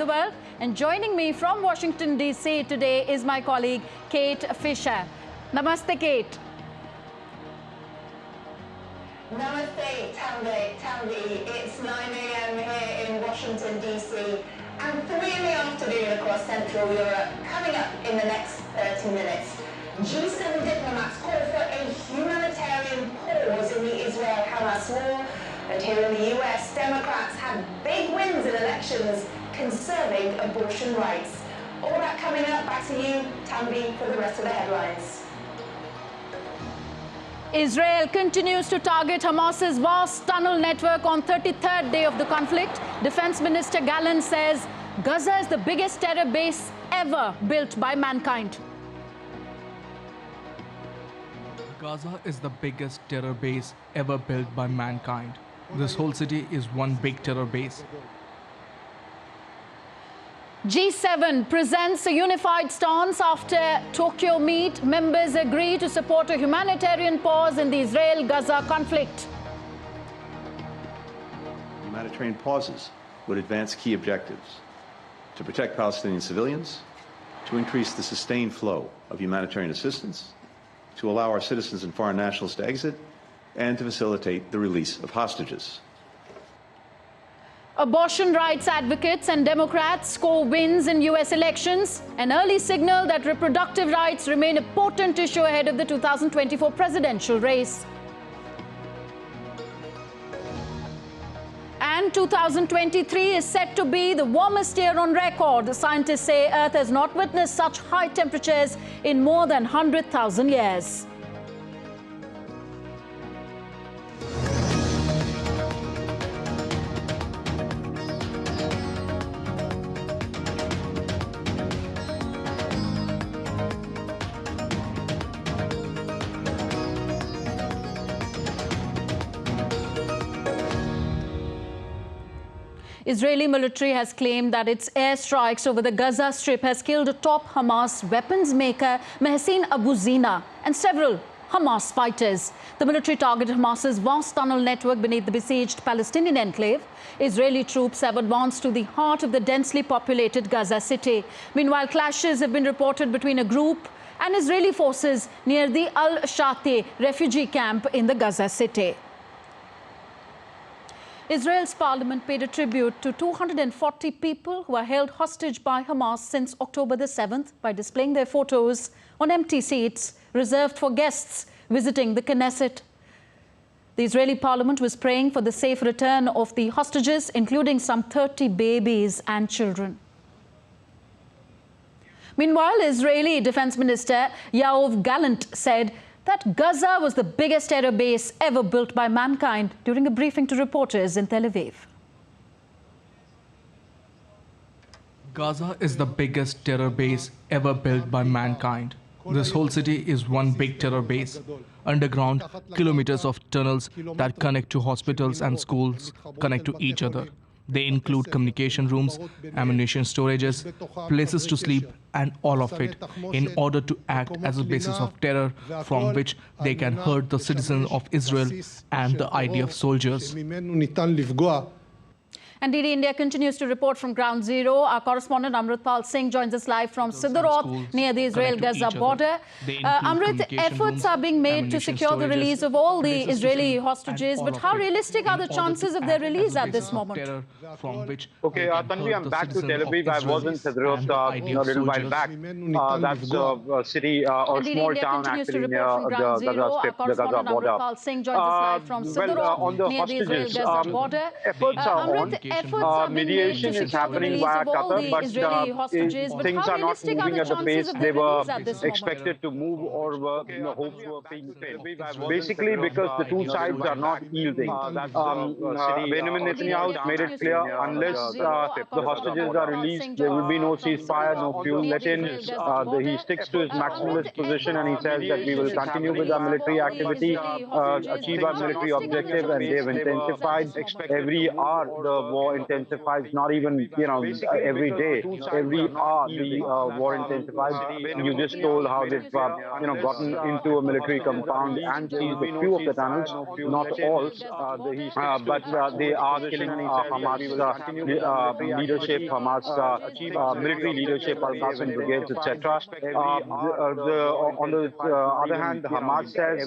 the world. And joining me from Washington, D.C. today is my colleague, Kate Fisher. Namaste, Kate. Namaste, Tanvi. It's 9 a.m. here in Washington, D.C. and 3 in the afternoon across Central Europe. Coming up in the next 30 minutes, G7 diplomats call for a humanitarian pause in the Israel-Hamas war. And here in the US, Democrats had big wins in elections conserving abortion rights. All that coming up. Back to you, Tanvi, for the rest of the headlines. Israel continues to target Hamas's vast tunnel network on 33rd day of the conflict. Defense Minister Gallant says Gaza is the biggest terror base ever built by mankind. Gaza is the biggest terror base ever built by mankind. This whole city is one big terror base. G7 presents a unified stance after Tokyo meet. Members agree to support a humanitarian pause in the Israel-Gaza conflict. Humanitarian pauses would advance key objectives: to protect Palestinian civilians, to increase the sustained flow of humanitarian assistance, to allow our citizens and foreign nationals to exit, and to facilitate the release of hostages. Abortion rights advocates and Democrats score wins in U.S. elections, an early signal that reproductive rights remain a potent issue ahead of the 2024 presidential race. And 2023 is set to be the warmest year on record. The scientists say Earth has not witnessed such high temperatures in more than 100,000 years. Israeli military has claimed that its airstrikes over the Gaza Strip has killed a top Hamas weapons maker, Mohsen Abu Zina, and several Hamas fighters. The military targeted Hamas's vast tunnel network beneath the besieged Palestinian enclave. Israeli troops have advanced to the heart of the densely populated Gaza city. Meanwhile, clashes have been reported between a group and Israeli forces near the Al-Shati refugee camp in the Gaza city. Israel's parliament paid a tribute to 240 people who are held hostage by Hamas since October the 7th by displaying their photos on empty seats reserved for guests visiting the Knesset. The Israeli parliament was praying for the safe return of the hostages, including some 30 babies and children. Meanwhile, Israeli Defense Minister Yoav Gallant said that Gaza was the biggest terror base ever built by mankind during a briefing to reporters in Tel Aviv. Gaza is the biggest terror base ever built by mankind. This whole city is one big terror base. Underground, kilometers of tunnels that connect to hospitals and schools connect to each other. They include communication rooms, ammunition storages, places to sleep, and all of it in order to act as a basis of terror from which they can hurt the citizens of Israel and the IDF soldiers. Indeed, India continues to report from Ground Zero. Our correspondent Amritpal Singh joins us live from Siderot near the Israel-Gaza border. Amrit, efforts are being made to secure the release of all the Israeli hostages, but how realistic are the chances of their release at this moment? Okay, Tanvi, I'm back to Tel Aviv. I was in Siderot a little while back. That's a city or small town actually near the Gaza Strip, the Gaza border. On the hostages, efforts are on. Mediation is happening via Qatar, but things are not moving at the pace they were expected to move or hopes were being filled. Basically because the two sides are not yielding. Benjamin Netanyahu made it clear unless the hostages are released, there will be no ceasefire, no fuel let-in. He sticks to his maximalist position and he says that we will continue with our military activity, achieve our military objective, and they have intensified every hour the war intensifies, not even, every day, every hour the war intensifies. You just told how they've, gotten into a military compound and seized a few of the tunnels, not all, but they are killing Hamas leadership, Hamas military leadership, Al-Qassam brigades, etc. On the other hand, Hamas says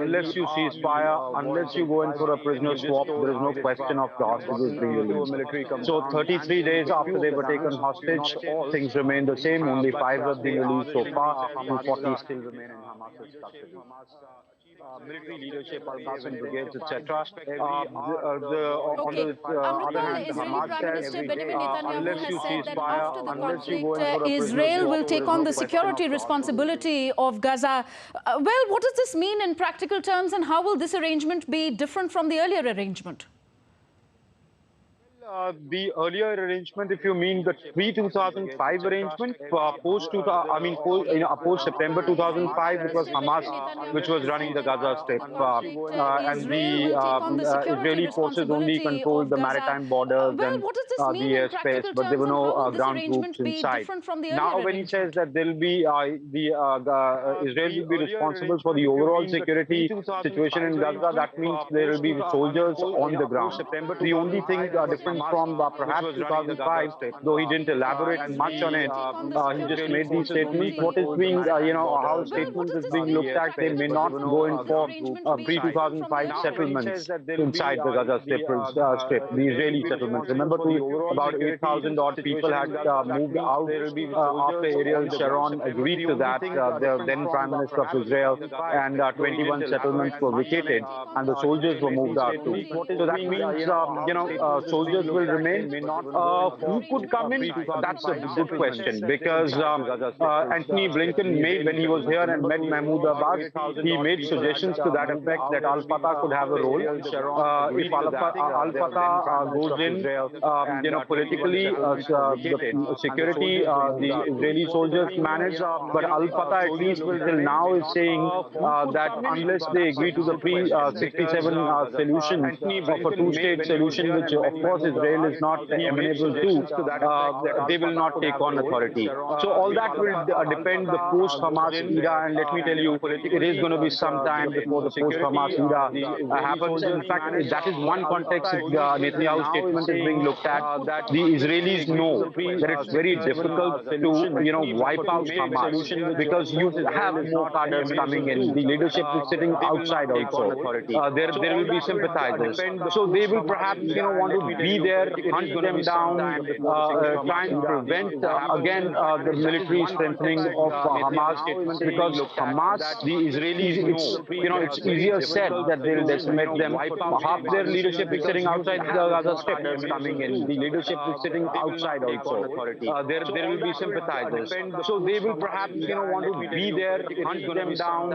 unless you cease fire, unless you go in for a prisoner swap, there is no question of the hostages being released. So 33 days after they were taken hostage, things remain the same. Only 5 have been released so far, 240 still remain in Hamas's custody. Military leadership, Al-Qassam brigades, etc. On the other hand, Hamas says unless you cease fire, unless you go in for a Israel will take on the security responsibility of Gaza. Well, what does this mean in practical terms, and how will this arrangement be different from the earlier arrangement? The earlier arrangement, if you mean the pre-2005 arrangement, post September 2005, it was Hamas which was running the Gaza Strip, and the Israeli forces only controlled the maritime borders and the airspace, but there were no ground troops inside. Now, when he says that there will be Israel will be responsible for the overall security situation in Gaza, that means there will be soldiers on the ground. The only thing different from perhaps 2005, though he didn't elaborate much on it, he just made these statements. What is being, how statement is being looked at, they may not go in for pre-2005 settlements inside the Gaza Strip, the Israeli settlements. Remember, about 8,000 odd people had moved out after Ariel Sharon agreed to that, the then Prime Minister of Israel, and 21 settlements were vacated, and the soldiers were moved out too. So that means, soldiers will remain. Who could come in? That's a good question, because Anthony Blinken made, when he was here and met Mahmoud Abbas, he made suggestions to that effect that Al-Fatah could have a role. If Al-Fatah goes in, politically, the security, the Israeli soldiers manage, but Al-Fatah at least till now is saying that unless they agree to the pre-67 solution of a two-state solution, which of course Israel is not amenable to, they will not take on authority. So all that will depend the post-Hamas era, and let me tell you, it is going to be some time before the post-Hamas era happens. In fact, that is one context Netanyahu's statement is being looked at. The Israelis know that it's very difficult to, wipe out Hamas, because you have more cadres coming in. The leadership is sitting outside also. There will be sympathizers. So they will perhaps, want to be there, hunt them down, try and prevent, again, the military strengthening of Hamas, because Hamas, the Israelis, it's easier said that they'll decimate them. Half their leadership is sitting outside the Gaza Strip coming in. The leadership is sitting outside also. There will be sympathizers. So they will perhaps, want to be there, hunt them down,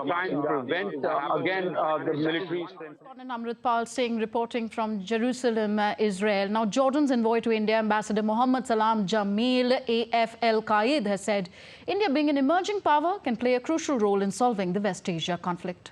try and prevent, again, the military strengthening. Amritpal Singh reporting from Jerusalem, Israel. Now, Jordan's envoy to India, Ambassador Mohammed Salam Jamil AF El-Qaid, has said India, being an emerging power, can play a crucial role in solving the West Asia conflict.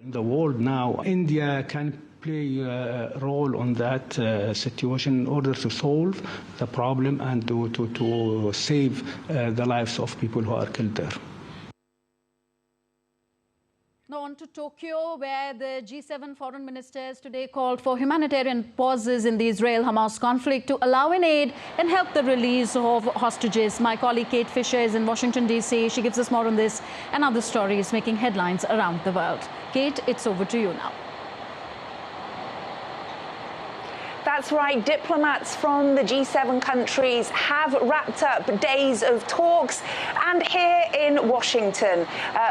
In the world now, India can play a role on that situation in order to solve the problem and to save the lives of people who are killed there. Now on to Tokyo, where the G7 foreign ministers today called for humanitarian pauses in the Israel-Hamas conflict to allow in aid and help the release of hostages. My colleague Kate Fisher is in Washington, D.C. She gives us more on this and other stories making headlines around the world. Kate, it's over to you now. That's right, diplomats from the G7 countries have wrapped up days of talks, and here in Washington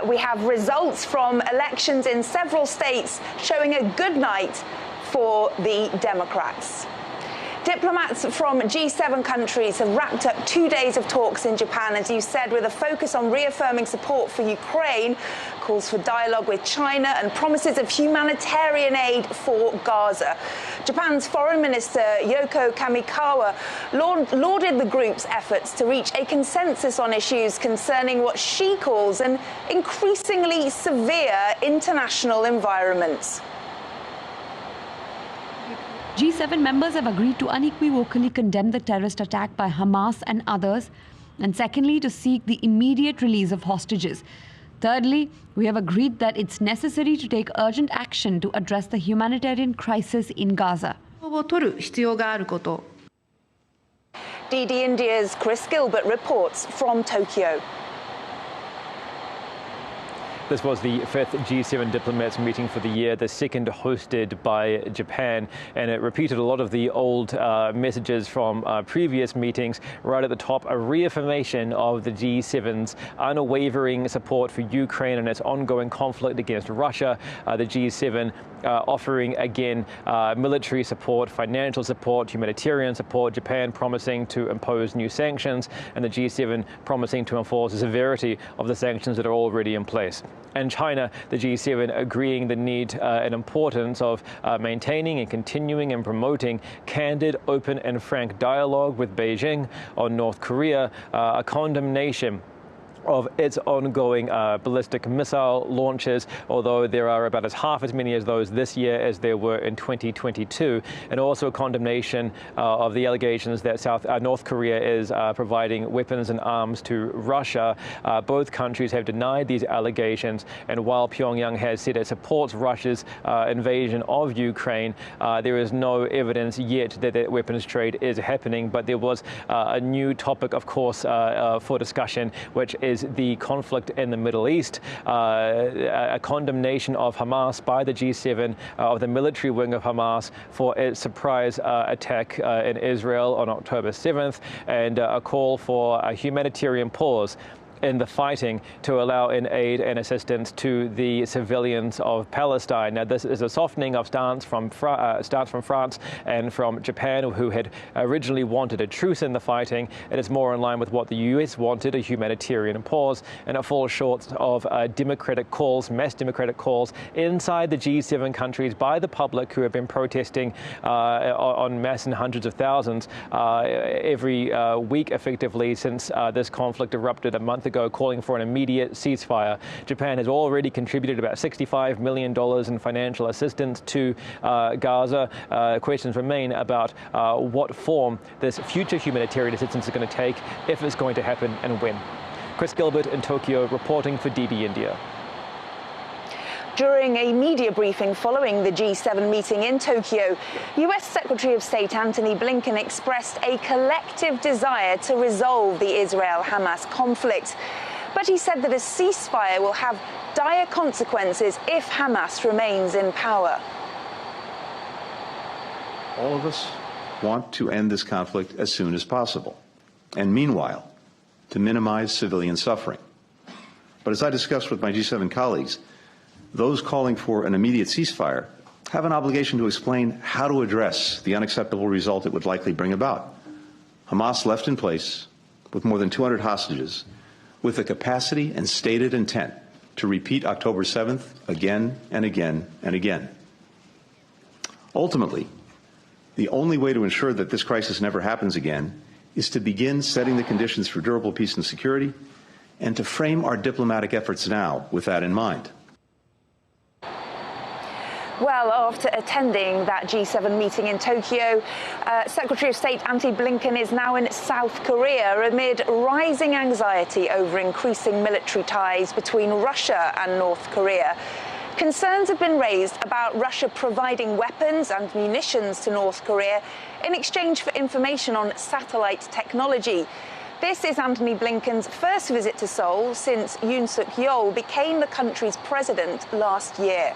we have results from elections in several states showing a good night for the Democrats. Diplomats from G7 countries have wrapped up 2 days of talks in Japan, as you said, with a focus on reaffirming support for Ukraine, calls for dialogue with China and promises of humanitarian aid for Gaza. Japan's Foreign Minister Yoko Kamikawa lauded the group's efforts to reach a consensus on issues concerning what she calls an increasingly severe international environment. G7 members have agreed to unequivocally condemn the terrorist attack by Hamas and others, and secondly, to seek the immediate release of hostages. Thirdly, we have agreed that it's necessary to take urgent action to address the humanitarian crisis in Gaza. DD India's Chris Gilbert reports from Tokyo. This was the fifth G7 diplomats meeting for the year, the second hosted by Japan, and it repeated a lot of the old messages from previous meetings. Right at the top, a reaffirmation of the G7's unwavering support for Ukraine and its ongoing conflict against Russia. The G7 offering again military support, financial support, humanitarian support, Japan promising to impose new sanctions, and the G7 promising to enforce the severity of the sanctions that are already in place. And China, the G7 agreeing the need and importance of maintaining and continuing and promoting candid, open and frank dialogue with Beijing on North Korea, a condemnation of its ongoing ballistic missile launches, although there are about half as many as those this year as there were in 2022, and also a condemnation of the allegations that North Korea is providing weapons and arms to Russia. Both countries have denied these allegations, and while Pyongyang has said it supports Russia's invasion of Ukraine, there is no evidence yet that the weapons trade is happening. But there was a new topic, of course, for discussion, which is the conflict in the Middle East, a condemnation of Hamas by the G7, of the military wing of Hamas for its surprise attack in Israel on October 7th, and a call for a humanitarian pause in the fighting to allow in aid and assistance to the civilians of Palestine. Now, this is a softening of stance from France and from Japan, who had originally wanted a truce in the fighting. It is more in line with what the US wanted, a humanitarian pause, and it falls short of democratic calls, mass democratic calls inside the G7 countries by the public, who have been protesting en masse in hundreds of thousands every week, effectively, since this conflict erupted a month ago, calling for an immediate ceasefire. Japan has already contributed about $65 million in financial assistance to Gaza. Questions remain about what form this future humanitarian assistance is going to take, if it's going to happen, and when. Chris Gilbert in Tokyo reporting for DD India. During a media briefing following the G7 meeting in Tokyo, US Secretary of State Antony Blinken expressed a collective desire to resolve the Israel-Hamas conflict. But he said that a ceasefire will have dire consequences if Hamas remains in power. All of us want to end this conflict as soon as possible, and meanwhile, to minimize civilian suffering. But as I discussed with my G7 colleagues, those calling for an immediate ceasefire have an obligation to explain how to address the unacceptable result it would likely bring about. Hamas left in place with more than 200 hostages, with the capacity and stated intent to repeat October 7th again and again and again. Ultimately, the only way to ensure that this crisis never happens again is to begin setting the conditions for durable peace and security, and to frame our diplomatic efforts now with that in mind. Well, after attending that G7 meeting in Tokyo, Secretary of State Antony Blinken is now in South Korea amid rising anxiety over increasing military ties between Russia and North Korea. Concerns have been raised about Russia providing weapons and munitions to North Korea in exchange for information on satellite technology. This is Antony Blinken's first visit to Seoul since Yoon Suk-yeol became the country's president last year.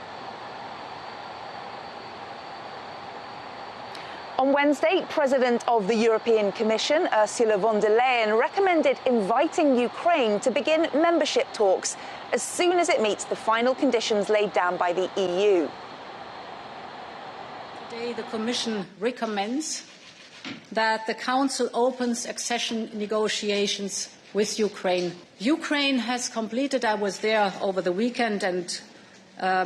On Wednesday, President of the European Commission, Ursula von der Leyen, recommended inviting Ukraine to begin membership talks as soon as it meets the final conditions laid down by the EU. Today, the Commission recommends that the Council opens accession negotiations with Ukraine. Ukraine has completed, I was there over the weekend and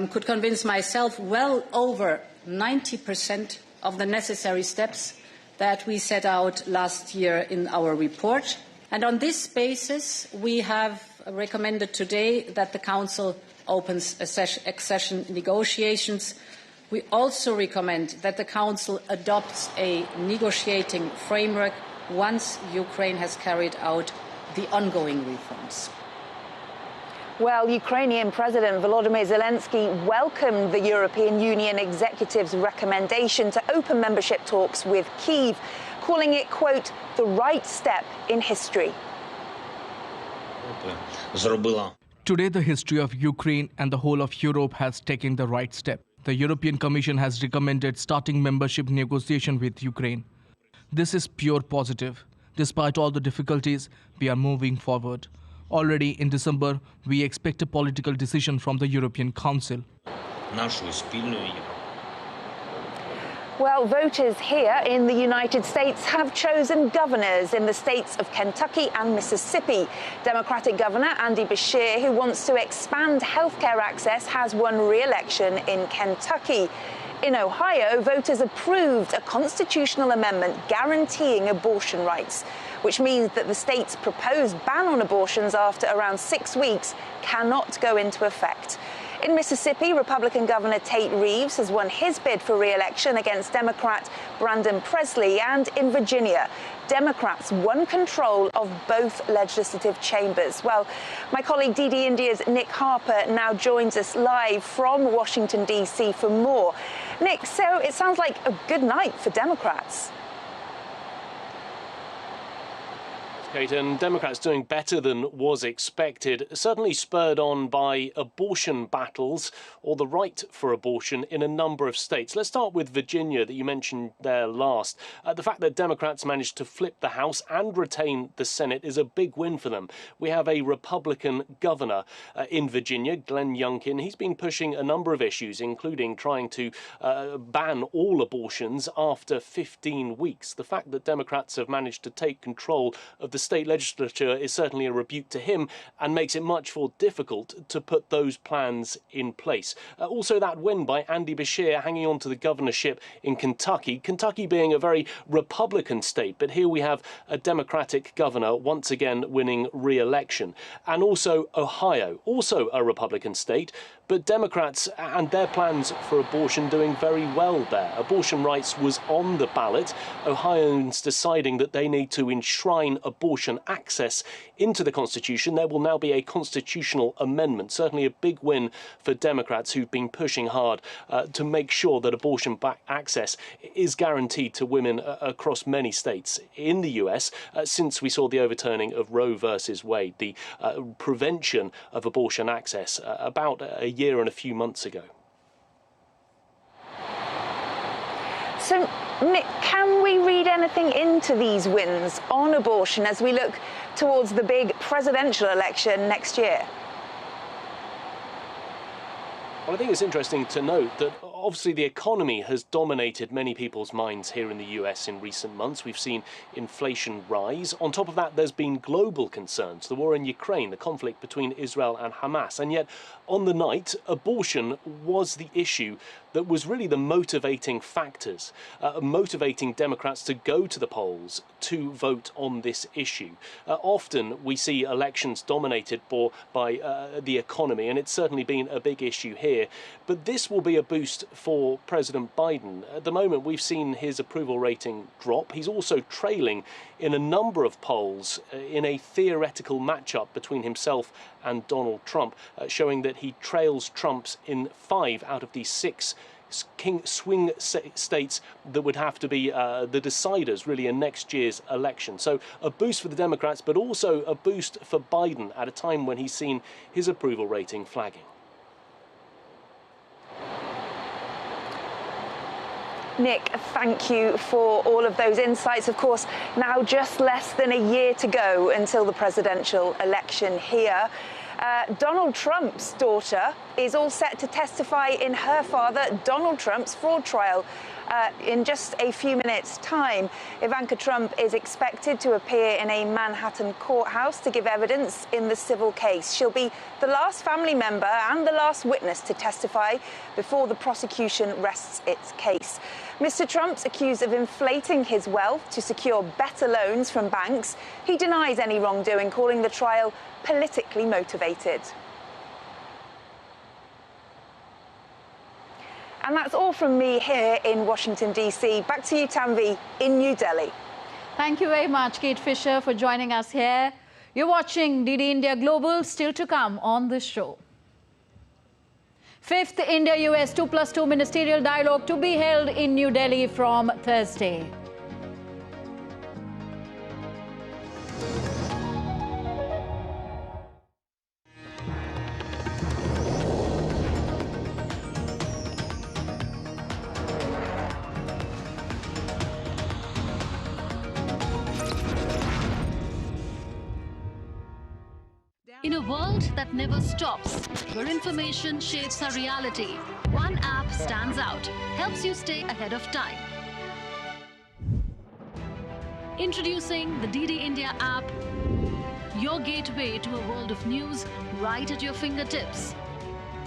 could convince myself, well over 90% of the necessary steps that we set out last year in our report. And on this basis, we have recommended today that the Council opens accession negotiations. We also recommend that the Council adopts a negotiating framework once Ukraine has carried out the ongoing reforms. Well, Ukrainian President Volodymyr Zelensky welcomed the European Union executive's recommendation to open membership talks with Kyiv, calling it, quote, the right step in history. Today, the history of Ukraine and the whole of Europe has taken the right step. The European Commission has recommended starting membership negotiation with Ukraine. This is pure positive. Despite all the difficulties, we are moving forward. Already in December, we expect a political decision from the European Council. Well, voters here in the United States have chosen governors in the states of Kentucky and Mississippi. Democratic Governor Andy Beshear, who wants to expand healthcare access, has won re-election in Kentucky. In Ohio, voters approved a constitutional amendment guaranteeing abortion rights, which means that the state's proposed ban on abortions after around 6 weeks cannot go into effect. In Mississippi, Republican Governor Tate Reeves has won his bid for re-election against Democrat Brandon Presley. And in Virginia, Democrats won control of both legislative chambers. Well, my colleague DD India's Nick Harper now joins us live from Washington, D.C. for more. Nick, so it sounds like a good night for Democrats. Kate, and Democrats doing better than was expected, certainly spurred on by abortion battles or the right for abortion in a number of states. Let's start with Virginia that you mentioned there last. The fact that Democrats managed to flip the House and retain the Senate is a big win for them. We have a Republican governor in Virginia, Glenn Youngkin. He's been pushing a number of issues, including trying to ban all abortions after 15 weeks. The fact that Democrats have managed to take control of the state legislature is certainly a rebuke to him and makes it much more difficult to put those plans in place. Also, that win by Andy Beshear hanging on to the governorship in Kentucky. Kentucky being a very Republican state, but here we have a Democratic governor once again winning re-election. And also Ohio, also a Republican state, but Democrats and their plans for abortion doing very well there. Abortion rights was on the ballot. Ohioans deciding that they need to enshrine abortion access into the Constitution. There will now be a constitutional amendment. Certainly a big win for Democrats who've been pushing hard to make sure that abortion access is guaranteed to women across many states in the US since we saw the overturning of Roe versus Wade, the prevention of abortion access about a year and a few months ago. So, Nick, can we read anything into these wins on abortion as we look towards the big presidential election next year? Well, I think it's interesting to note that obviously the economy has dominated many people's minds here in the US in recent months. We've seen inflation rise. On top of that, there's been global concerns, the war in Ukraine, the conflict between Israel and Hamas. And yet, on the night, abortion was the issue that was really the motivating factors, motivating Democrats to go to the polls to vote on this issue. Often we see elections dominated by the economy, and it's certainly been a big issue here. But this will be a boost for President Biden. At the moment, we've seen his approval rating drop. He's also trailing in a number of polls in a theoretical matchup between himself and Donald Trump, showing that he trails Trump's in 5 out of these 6 swing states that would have to be the deciders really in next year's election. So a boost for the Democrats, but also a boost for Biden at a time when he's seen his approval rating flagging. Nick, thank you for all of those insights. Of course, now just less than a year to go until the presidential election here. Donald Trump's daughter is all set to testify in her father, Donald Trump's fraud trial in just a few minutes' time. Ivanka Trump is expected to appear in a Manhattan courthouse to give evidence in the civil case. She'll be the last family member and the last witness to testify before the prosecution rests its case. Mr. Trump's accused of inflating his wealth to secure better loans from banks. He denies any wrongdoing, calling the trial politically motivated. And that's all from me here in Washington, D.C. Back to you, Tanvi, in New Delhi. Thank you very much, Kate Fisher, for joining us here. You're watching DD India Global, still to come on this show. 5th India-US 2+2 ministerial dialogue to be held in New Delhi from Thursday. In a world that never stops, where information shapes our reality, one app stands out, helps you stay ahead of time. Introducing the DD India app, your gateway to a world of news right at your fingertips.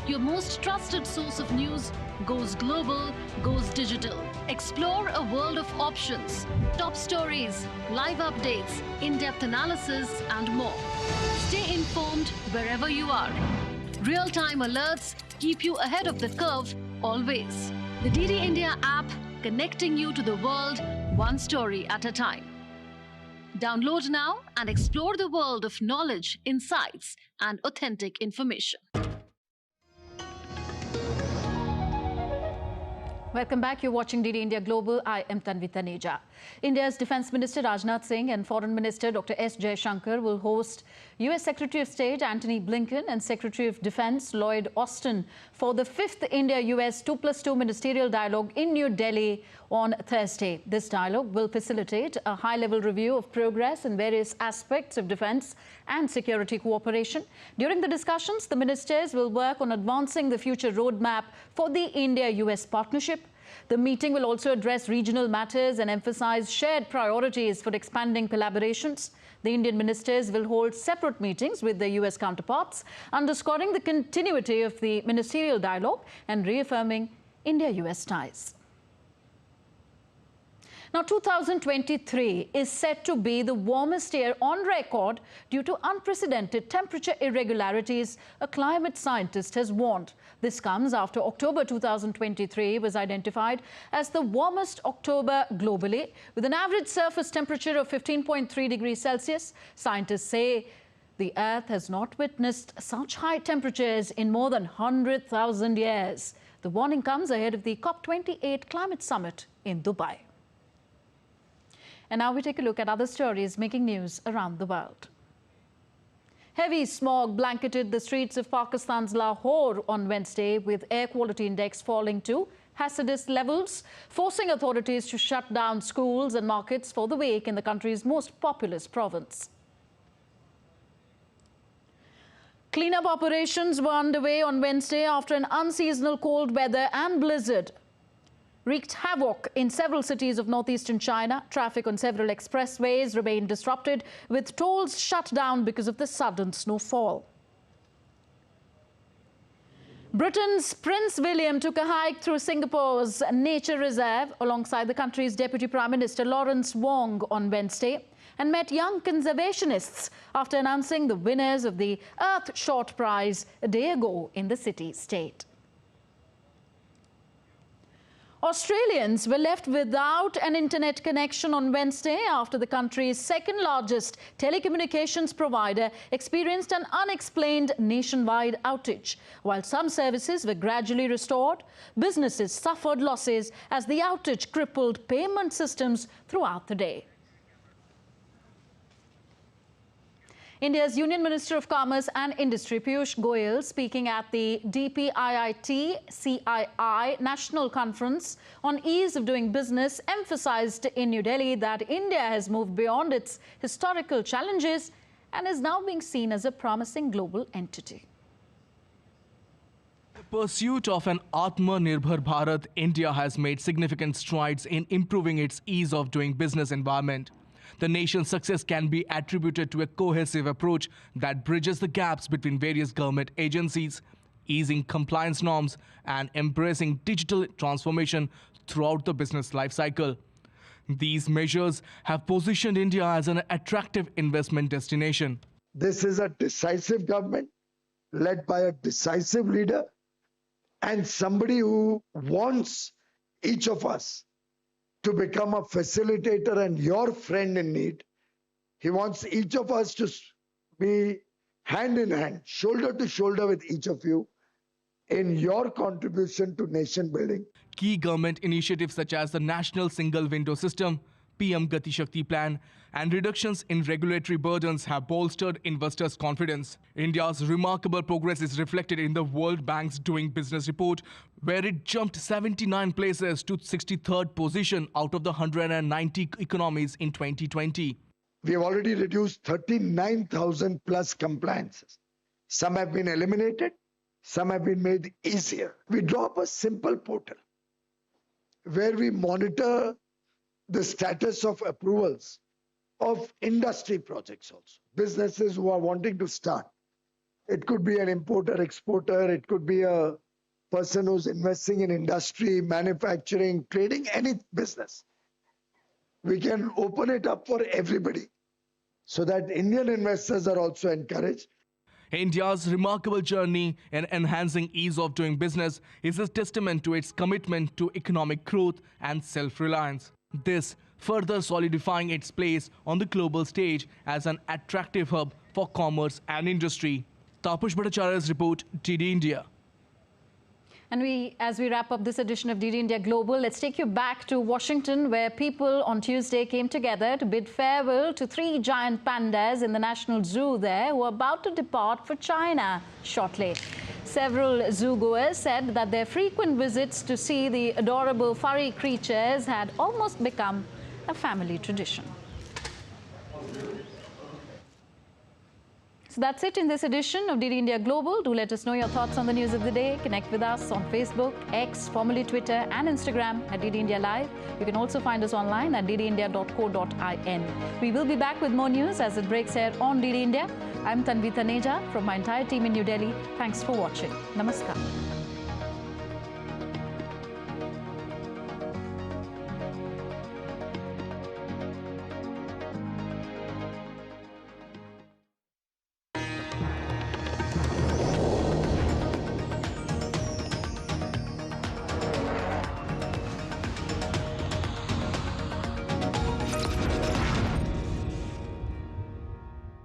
Your most trusted source of news goes global, goes digital. Explore a world of options, top stories, live updates, in-depth analysis, and more. Stay informed wherever you are. Real-time alerts keep you ahead of the curve always. The DD India app, connecting you to the world one story at a time. Download now and explore the world of knowledge, insights, and authentic information. Welcome back. You're watching DD India Global. I am Tanvi Taneja. India's Defence Minister Rajnath Singh and Foreign Minister Dr. S. Jaishankar will host US Secretary of State Antony Blinken and Secretary of Defence Lloyd Austin for the 5th India-US 2+2 ministerial dialogue in New Delhi on Thursday. This dialogue will facilitate a high-level review of progress in various aspects of defence and security cooperation. During the discussions, the ministers will work on advancing the future roadmap for the India-US partnership. The meeting will also address regional matters and emphasize shared priorities for expanding collaborations. The Indian ministers will hold separate meetings with their US counterparts, underscoring the continuity of the ministerial dialogue and reaffirming India-US ties. Now, 2023 is set to be the warmest year on record due to unprecedented temperature irregularities, a climate scientist has warned. This comes after October 2023 was identified as the warmest October globally, with an average surface temperature of 15.3 degrees Celsius. Scientists say the Earth has not witnessed such high temperatures in more than 100,000 years. The warning comes ahead of the COP28 climate summit in Dubai. And now we take a look at other stories making news around the world. Heavy smog blanketed the streets of Pakistan's Lahore on Wednesday, with air quality index falling to hazardous levels, forcing authorities to shut down schools and markets for the week in the country's most populous province. Cleanup operations were underway on Wednesday after an unseasonal cold weather and blizzard wreaked havoc in several cities of northeastern China. Traffic on several expressways remained disrupted, with tolls shut down because of the sudden snowfall. Britain's Prince William took a hike through Singapore's nature reserve alongside the country's Deputy Prime Minister Lawrence Wong on Wednesday and met young conservationists after announcing the winners of the Earth Short Prize a day ago in the city-state. Australians were left without an internet connection on Wednesday after the country's second-largest telecommunications provider experienced an unexplained nationwide outage. While some services were gradually restored, businesses suffered losses as the outage crippled payment systems throughout the day. India's Union Minister of Commerce and Industry, Piyush Goyal, speaking at the DPIIT-CII National Conference on Ease of Doing Business, emphasized in New Delhi that India has moved beyond its historical challenges and is now being seen as a promising global entity. In the pursuit of an Atmanirbhar Bharat, India has made significant strides in improving its ease of doing business environment. The nation's success can be attributed to a cohesive approach that bridges the gaps between various government agencies, easing compliance norms and embracing digital transformation throughout the business life cycle. These measures have positioned India as an attractive investment destination. This is a decisive government led by a decisive leader and somebody who wants each of us to become a facilitator and your friend in need. He wants each of us to be hand in hand, shoulder to shoulder with each of you in your contribution to nation building. Key government initiatives such as the National Single Window System, PM Gati Shakti Plan, and reductions in regulatory burdens have bolstered investors' confidence. India's remarkable progress is reflected in the World Bank's Doing Business report, where it jumped 79 places to 63rd position out of the 190 economies in 2020. We have already reduced 39,000 plus compliances. Some have been eliminated, some have been made easier. We draw up a simple portal where we monitor the status of approvals of industry projects also. Businesses who are wanting to start. It could be an importer, exporter, it could be a person who's investing in industry, manufacturing, trading, any business. We can open it up for everybody so that Indian investors are also encouraged. India's remarkable journey in enhancing ease of doing business is a testament to its commitment to economic growth and self-reliance. This further solidifying its place on the global stage as an attractive hub for commerce and industry. Tapush Bhattacharya's report, DD India. And as we wrap up this edition of DD India Global, let's take you back to Washington, where people on Tuesday came together to bid farewell to 3 giant pandas in the National Zoo there who are about to depart for China shortly. Several zoogoers said that their frequent visits to see the adorable furry creatures had almost become a family tradition. So that's it in this edition of DD India Global. Do let us know your thoughts on the news of the day. Connect with us on Facebook, X, formerly Twitter, and Instagram at DD India Live. You can also find us online at ddindia.co.in. We will be back with more news as it breaks here on DD India. I'm Tanvi Taneja from my entire team in New Delhi. Thanks for watching. Namaskar.